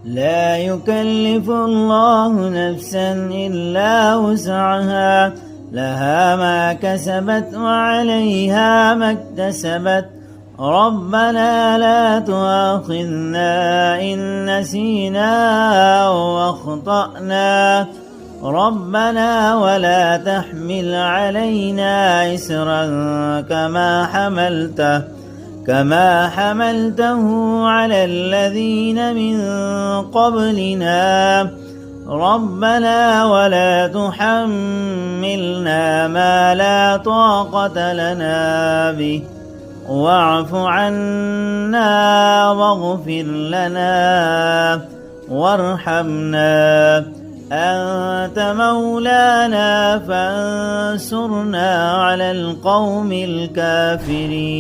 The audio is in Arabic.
لا يكلف الله نفسا إلا وسعها، لها ما كسبت وعليها ما اكتسبت. ربنا لا تؤاخذنا إن نسينا واخطأنا، ربنا ولا تحمل علينا إسرا كما حملته على الذين من قبلنا. ربنا ولا تحملنا ما لا طاقة لنا به، واعف عنا واغفر لنا وارحمنا، أنت مولانا فانصرنا على القوم الكافرين.